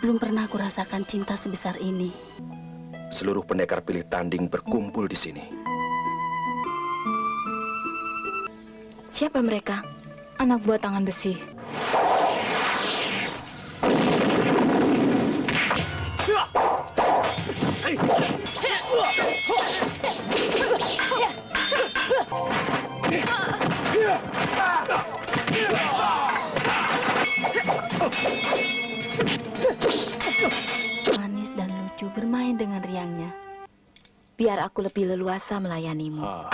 Belum pernah aku rasakan cinta sebesar ini. Seluruh pendekar pilih tanding berkumpul di sini. Siapa mereka? Anak buah tangan besi. Manis dan lucu bermain dengan riangnya. Biar aku lebih leluasa melayanimu.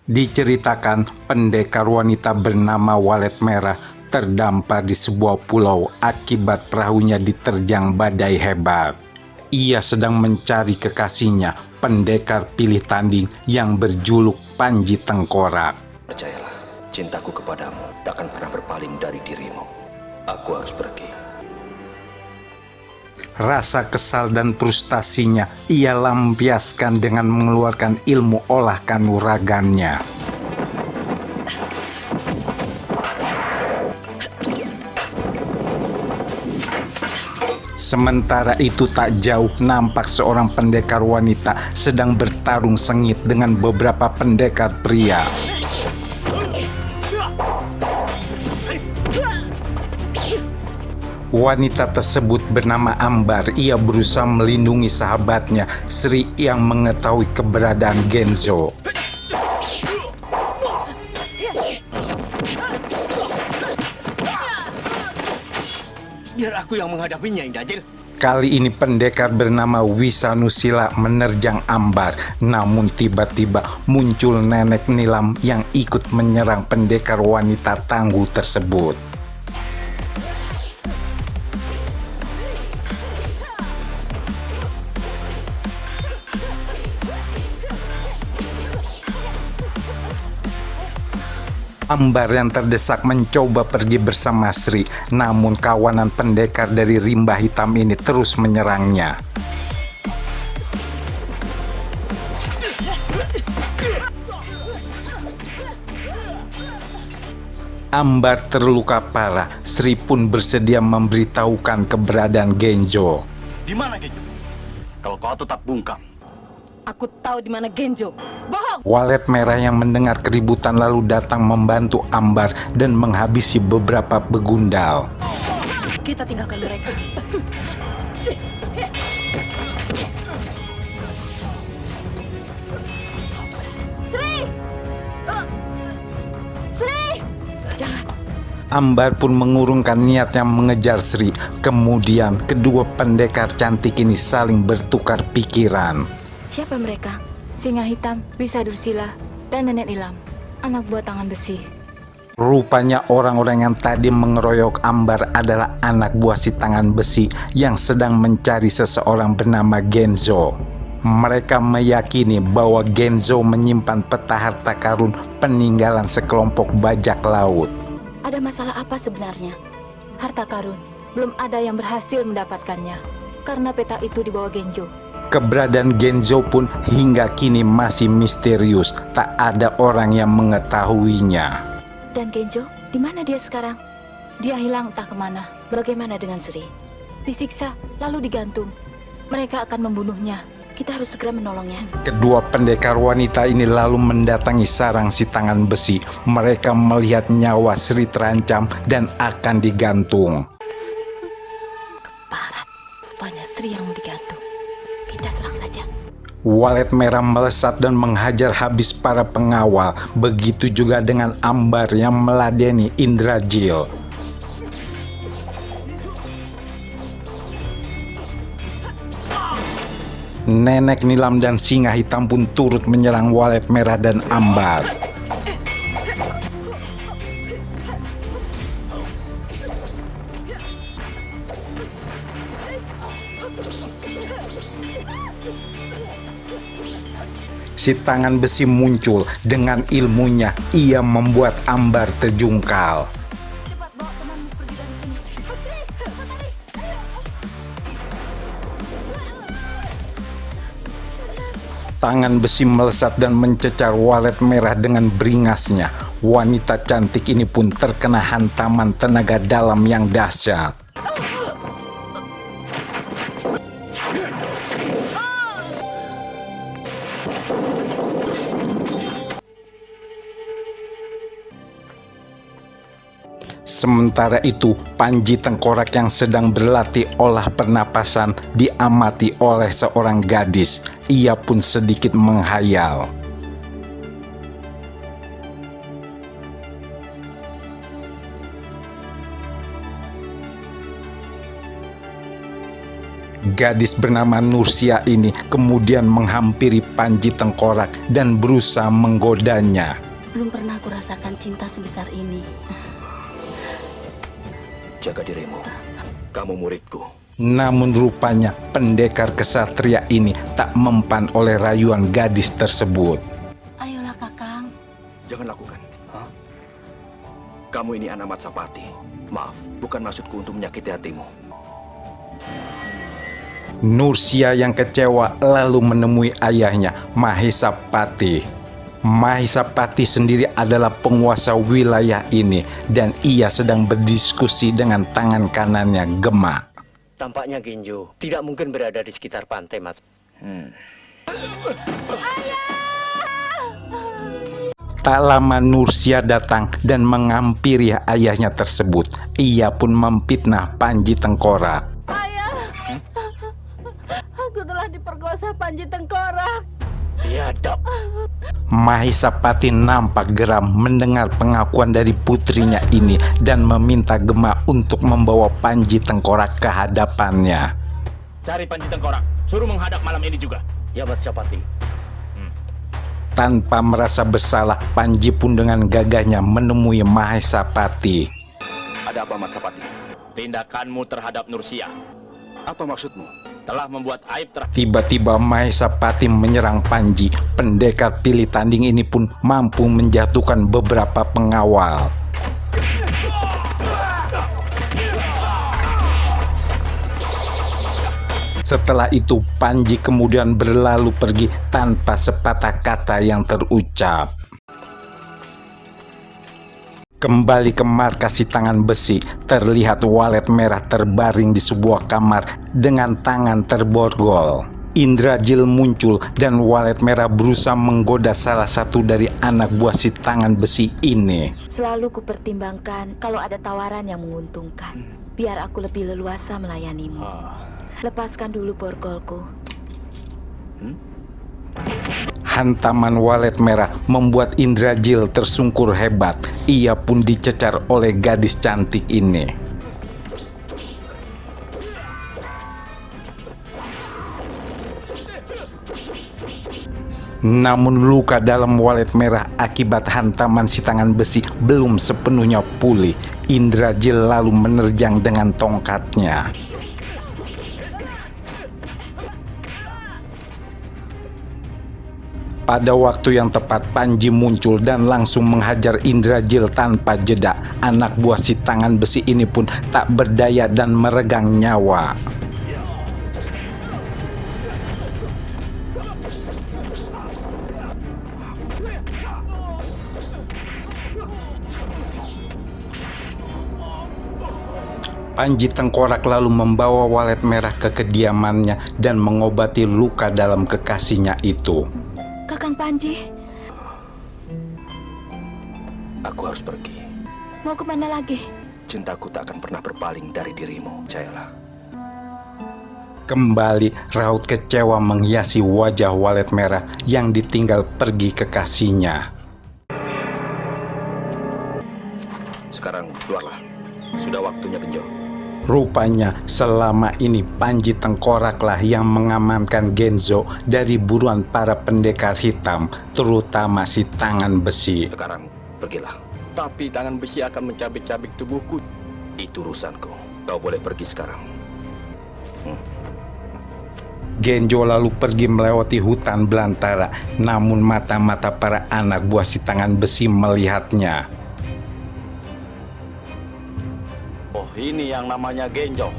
Diceritakan pendekar wanita bernama Walet Merah terdampar di sebuah pulau akibat perahunya diterjang badai hebat. Ia sedang mencari kekasihnya, pendekar pilih tanding yang berjuluk Panji Tengkorak. Percayalah, cintaku kepadamu takkan pernah berpaling dari dirimu. Aku harus pergi. Rasa kesal dan frustasinya ia lampiaskan dengan mengeluarkan ilmu olah kanuragannya. Sementara itu tak jauh nampak seorang pendekar wanita sedang bertarung sengit dengan beberapa pendekar pria. Wanita tersebut bernama Ambar. Ia berusaha melindungi sahabatnya, Sri, yang mengetahui keberadaan Genzo. Biar aku yang menghadapinya, Indajil. Kali ini pendekar bernama Wisanusila menerjang Ambar. Namun tiba-tiba muncul nenek Nilam yang ikut menyerang pendekar wanita tangguh tersebut. Ambar yang terdesak mencoba pergi bersama Sri, namun kawanan pendekar dari rimba hitam ini terus menyerangnya. Ambar terluka parah. Sri pun bersedia memberitahukan keberadaan Genzo. Di mana Genjo? Kalau kau tetap bungkam. Aku tahu di mana Genzo. Bohong! Walet Merah yang mendengar keributan lalu datang membantu Ambar dan menghabisi beberapa begundal. Kita tinggalkan mereka. Sri! Sri! Jangan. Ambar pun mengurungkan niatnya mengejar Sri. Kemudian kedua pendekar cantik ini saling bertukar pikiran. Siapa mereka? Singa hitam, Wisadursila, dan nenek Nilam, anak buah tangan besi. Rupanya orang-orang yang tadi mengeroyok Ambar adalah anak buah si tangan besi yang sedang mencari seseorang bernama Genzo. Mereka meyakini bahwa Genzo menyimpan peta harta karun peninggalan sekelompok bajak laut. Ada masalah apa sebenarnya? Harta karun, belum ada yang berhasil mendapatkannya, karena peta itu dibawa Genzo. Keberadaan Genzo pun hingga kini masih misterius, tak ada orang yang mengetahuinya. Dan Genzo, di mana dia sekarang? Dia hilang entah kemana. Bagaimana dengan Sri? Disiksa, lalu digantung. Mereka akan membunuhnya. Kita harus segera menolongnya. Kedua pendekar wanita ini lalu mendatangi sarang si tangan besi. Mereka melihat nyawa Sri terancam dan akan digantung. Keparat, rupanya Sri yang mau digantung. Kita serang saja. Walet merah melesat dan menghajar habis para pengawal. Begitu juga dengan Ambar yang meladeni Indrajil. Nenek Nilam dan Singa Hitam pun turut menyerang Walet merah dan Ambar. Si tangan besi muncul. Dengan ilmunya, ia membuat Ambar terjungkal. Cepat bawa temanmu pergi dari sini. Putri, Tangan besi melesat dan mencecar Walet merah dengan beringasnya. Wanita cantik ini pun terkena hantaman tenaga dalam yang dahsyat. Sementara itu, Panji Tengkorak yang sedang berlatih olah pernapasan diamati oleh seorang gadis. Ia pun sedikit menghayal. Gadis bernama Nursia ini kemudian menghampiri Panji Tengkorak dan berusaha menggodanya. belum pernah aku rasakan cinta sebesar ini. Jaga dirimu. Kamu muridku. Namun rupanya pendekar kesatria ini tak mempan oleh rayuan gadis tersebut. Ayolah Kakang. Jangan lakukan. Kamu ini anak Matsapati. Maaf, bukan maksudku untuk menyakiti hatimu. Nursia yang kecewa lalu menemui ayahnya, Mahisapati. Mahisapati sendiri adalah penguasa wilayah ini dan ia sedang berdiskusi dengan tangan kanannya Gema. Tampaknya Ginjo tidak mungkin berada di sekitar pantai, Mas. Tak lama Nursia datang dan menghampiri ayahnya tersebut. Ia pun memfitnah Panji Tengkorak. Ayah, aku telah diperkosa Panji Tengkorak. Biadab. Mahisapati nampak geram mendengar pengakuan dari putrinya ini dan meminta Gema untuk membawa Panji Tengkorak ke hadapannya. Cari Panji Tengkorak, suruh menghadap malam ini juga. Ya, Matsapati. Tanpa merasa bersalah, Panji pun dengan gagahnya menemui Mahisapati. Ada apa, Matsapati? Tindakanmu terhadap Nursia Apa maksudmu? telah membuat aib terhadap Tiba-tiba Mahisapati menyerang Panji. Pendekar pilih tanding ini pun mampu menjatuhkan beberapa pengawal. Setelah itu Panji kemudian berlalu pergi tanpa sepatah kata yang terucap. Kembali ke markas si tangan besi, terlihat Walet merah terbaring di sebuah kamar dengan tangan terborgol. Indrajil muncul dan Walet merah berusaha menggoda salah satu dari anak buah si tangan besi ini. Selalu kupertimbangkan kalau ada tawaran yang menguntungkan, biar aku lebih leluasa melayanimu. Lepaskan dulu borgolku. Hantaman Walet merah membuat Indrajil tersungkur hebat. Ia pun dicecar oleh gadis cantik ini. Namun luka dalam Walet merah akibat hantaman si tangan besi belum sepenuhnya pulih. Indrajil lalu menerjang dengan tongkatnya. Pada waktu yang tepat Panji muncul dan langsung menghajar Indrajil tanpa jeda. Anak buah si tangan besi ini pun tak berdaya dan meregang nyawa. Panji Tengkorak lalu membawa Walet merah ke kediamannya dan mengobati luka dalam kekasihnya itu. Kakang Panji, Aku harus pergi. mau kemana lagi? Cintaku tak akan pernah berpaling dari dirimu, percayalah. Kembali raut kecewa menghiasi wajah Walet Merah yang ditinggal pergi kekasihnya. Sekarang keluarlah. Sudah waktunya Genjo. Rupanya selama ini Panji Tengkoraklah yang mengamankan Genzo dari buruan para pendekar hitam, terutama si Tangan Besi. Sekarang pergilah. Tapi tangan besi akan mencabik-cabik tubuhku. Itu urusanku. Kau boleh pergi sekarang. Genjo lalu pergi melewati hutan belantara, namun mata-mata para anak buah si Tangan Besi melihatnya. Oh, ini yang namanya Genjo.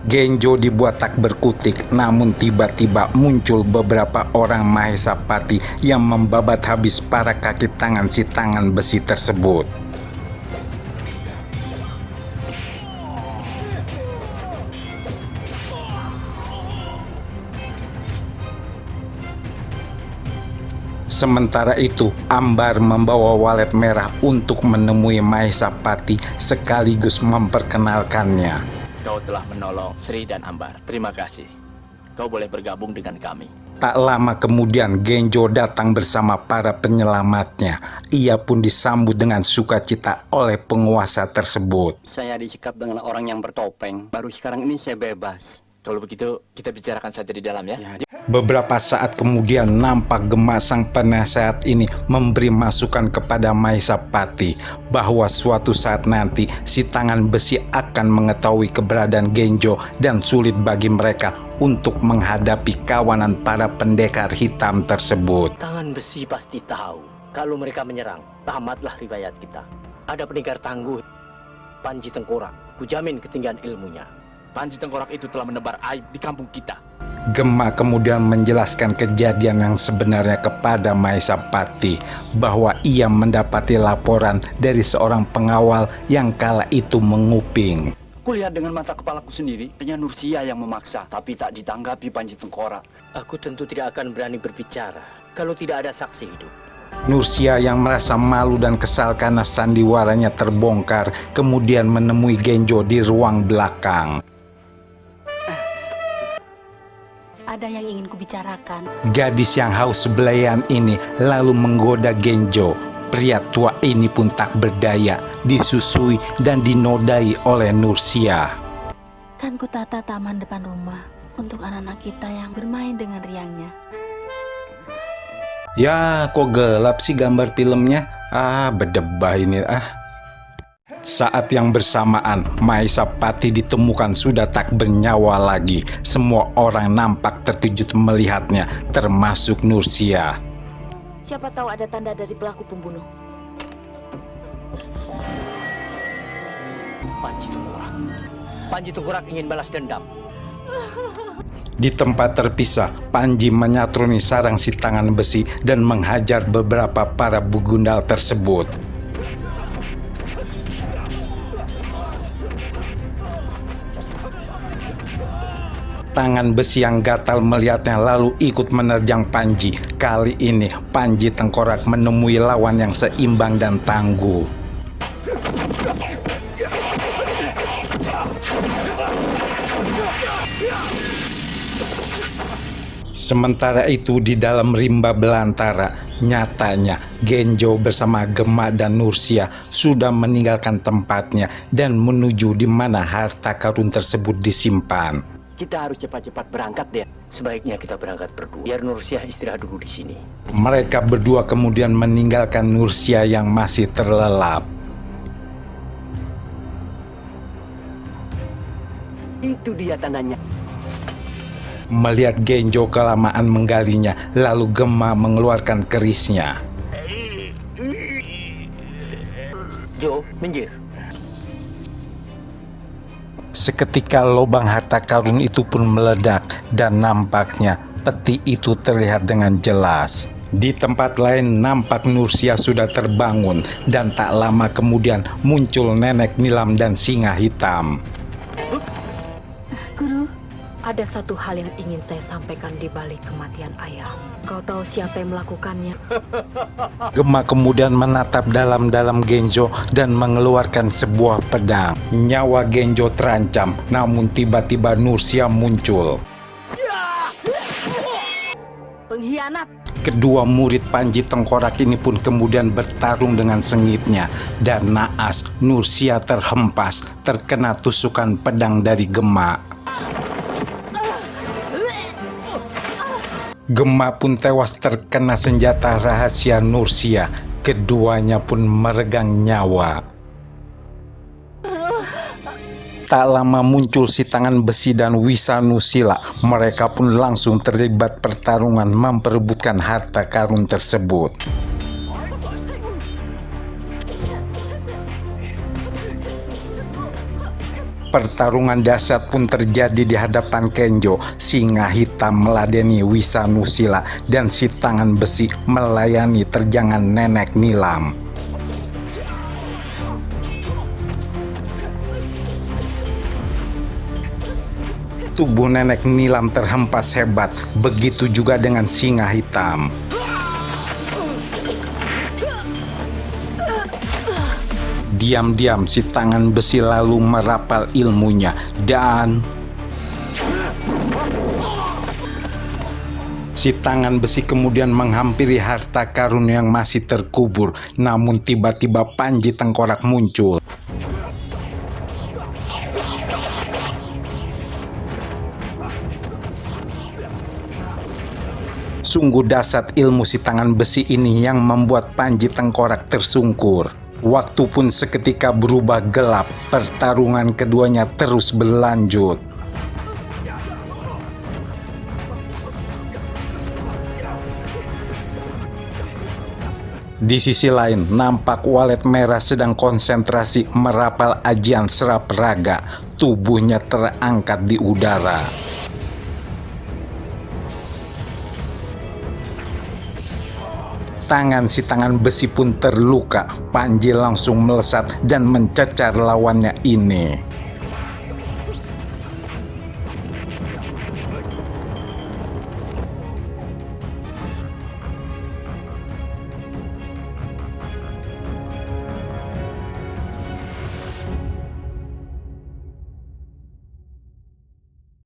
Genjo dibuat tak berkutik, namun tiba-tiba muncul beberapa orang Mahesapati yang membabat habis para kaki tangan si Tangan Besi tersebut. Sementara itu, Ambar membawa Walet Merah untuk menemui Mahesapati sekaligus memperkenalkannya. Kau telah menolong Sri dan Ambar. Terima kasih. Kau boleh bergabung dengan kami. Tak lama kemudian Genjo datang bersama para penyelamatnya. Ia pun disambut dengan sukacita oleh penguasa tersebut. Saya disikap dengan orang yang bertopeng. Baru sekarang ini saya bebas. Kalau begitu, kita bicarakan saja di dalam ya. Beberapa saat kemudian nampak Gema sang penasehat ini memberi masukan kepada Mahesapati bahwa suatu saat nanti si Tangan Besi akan mengetahui keberadaan Genjo dan sulit bagi mereka untuk menghadapi kawanan para pendekar hitam tersebut. Tangan Besi pasti tahu kalau mereka menyerang. Tamatlah riwayat kita. Ada pendekar tangguh, Panji Tengkorak. Kujamin ketinggian ilmunya. Panji Tengkorak itu telah menebar aib di kampung kita. Gema kemudian menjelaskan kejadian yang sebenarnya kepada Mahesapati bahwa ia mendapati laporan dari seorang pengawal yang kala itu menguping. Kulihat dengan mata kepalaku sendiri, hanya Nursia yang memaksa, tapi tak ditanggapi Panji Tengkorak. Aku tentu tidak akan berani berbicara kalau tidak ada saksi hidup. Nursia yang merasa malu dan kesal karena sandiwaranya terbongkar, kemudian menemui Genjo di ruang belakang. Ada yang ingin kubicarakan. Gadis yang haus belayan ini lalu menggoda Genjo. Pria tua ini pun tak berdaya, disusui dan dinodai oleh Nursia. Kan ku tata taman depan rumah untuk anak-anak kita yang bermain dengan riangnya. Ya, kok gelap sih gambar filmnya? Berdebah ini. Saat yang bersamaan, Mahesapati ditemukan sudah tak bernyawa lagi. Semua orang nampak terkejut melihatnya, termasuk Nursia. Siapa tahu ada tanda dari pelaku pembunuh. Panji Tengkorak. Panji Tengkorak ingin balas dendam. Di tempat terpisah, Panji menyatroni sarang si Tangan Besi dan menghajar beberapa para begundal tersebut. Tangan Besi yang gatal melihatnya lalu ikut menerjang Panji. Kali ini Panji Tengkorak menemui lawan yang seimbang dan tangguh. Sementara itu di dalam rimba belantara, nyatanya Genjo bersama Gema dan Nursia sudah meninggalkan tempatnya dan menuju di mana harta karun tersebut disimpan. Kita harus cepat-cepat berangkat deh. Sebaiknya kita berangkat berdua. Biar Nursia istirahat dulu di sini. Mereka berdua kemudian meninggalkan Nursia yang masih terlelap. Itu dia tandanya. Melihat Genjo kelamaan menggalinya, lalu Gema mengeluarkan kerisnya. Jo, minggir. Seketika lubang harta karun itu pun meledak dan nampaknya peti itu terlihat dengan jelas. Di tempat lain nampak Nursia sudah terbangun dan tak lama kemudian muncul nenek Nilam dan singa hitam. Guru, Ada satu hal yang ingin saya sampaikan di balik kematian ayah. Kau tahu siapa yang melakukannya? Gemma kemudian menatap dalam-dalam Genzo dan mengeluarkan sebuah pedang. Nyawa Genzo terancam, namun tiba-tiba Nursia muncul. Pengkhianat! Kedua murid Panji Tengkorak ini pun kemudian bertarung dengan sengitnya, dan naas Nursia terhempas, terkena tusukan pedang dari Gemma. Gemma pun tewas terkena senjata rahasia Nursia. Keduanya pun meregang nyawa. Tak lama muncul si tangan besi dan Wisanusila. Mereka pun langsung terlibat pertarungan memperebutkan harta karun tersebut. Pertarungan dahsyat pun terjadi di hadapan Kenjo. Singa hitam meladeni Wisanusila dan si tangan besi melayani terjangan nenek Nilam. Tubuh nenek Nilam terhempas hebat, begitu juga dengan singa hitam. Diam-diam si tangan besi lalu merapal ilmunya dan si tangan besi kemudian menghampiri harta karun yang masih terkubur. Namun tiba-tiba Panji Tengkorak muncul. Sungguh dahsyat ilmu si tangan besi ini yang membuat Panji Tengkorak tersungkur. Waktu pun seketika berubah gelap. Pertarungan keduanya terus berlanjut. Di sisi lain, nampak Walet Merah sedang konsentrasi merapal ajian serap raga. Tubuhnya terangkat di udara. Tangan si tangan besi pun terluka. Panji langsung melesat dan mencecar lawannya ini.